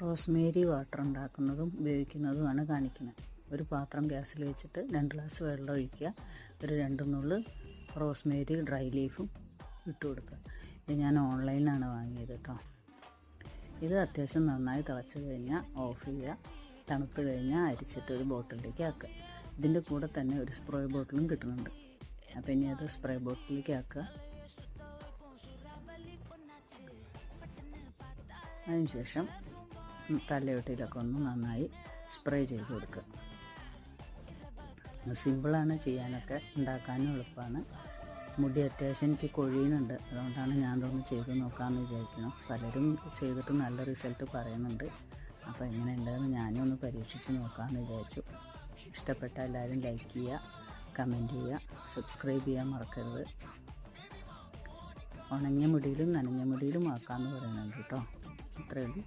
Rosemary water ഉണ്ടാക്കുന്നതും ഉപയോഗിക്കുന്നതുമാണ് കാണിക്കുന്നത്. ഒരു പാത്രം ഗ്യാസിൽ വെച്ചിട്ട് 2 ഗ്ലാസ് വെള്ളം ഒഴിക്കുക. ഒരു 2 നുള്ള് റോസ്മേരി ഡ്രൈ ലീഫും ഇട്ട് കൊടുക്കുക. ഇത് ഞാൻ ഓൺലൈനിലാണ് വാങ്ങിയത് കേട്ടോ. ഇത് അത്യാവശ്യം നന്നായി തിളച്ച് കഴിഞ്ഞാൽ ഓഫ് ചെയ്യുക. തണുത്ത് കഴിഞ്ഞാൽ അരിച്ചിട്ട് ഒരു ബോട്ടിലേക്ക് ആക്കുക. ഇതിൻ്റെ കൂടെ തന്നെ ഒരു സ്പ്രേ ബോട്ടിലും കിട്ടുന്നുണ്ട്. അപ്പോൾ ഇനി അത് സ്പ്രേ ബോട്ടിലേക്ക് ആക്കുക. അതിനുശേഷം തലയോട്ടിയിലൊക്കെ ഒന്ന് നന്നായി സ്പ്രേ ചെയ്ത് കൊടുക്കുക. സിമ്പിളാണ് ചെയ്യാനൊക്കെ, ഉണ്ടാക്കാനും എളുപ്പമാണ്. മുടി അത്യാവശ്യം എനിക്ക് കൊഴിയുന്നുണ്ട്, അതുകൊണ്ടാണ് ഞാൻ ഇതൊന്ന് ചെയ്ത് നോക്കാമെന്ന് വിചാരിക്കണം. പലരും ചെയ്തിട്ട് നല്ല റിസൾട്ട് പറയുന്നുണ്ട്. അപ്പോൾ എങ്ങനെ ഉണ്ടെന്ന് ഞാനും ഒന്ന് പരീക്ഷിച്ച് നോക്കാമെന്ന് വിചാരിച്ചു. ഇഷ്ടപ്പെട്ട എല്ലാവരും ലൈക്ക് ചെയ്യുക, കമൻറ്റ് ചെയ്യുക, സബ്സ്ക്രൈബ് ചെയ്യാൻ മറക്കരുത്. ഉണങ്ങിയ മുടിയിലും നനഞ്ഞ മുടിയിലും ആക്കാമെന്ന് പറയുന്നുണ്ട് കേട്ടോ. അത്രയേ ഉള്ളൂ.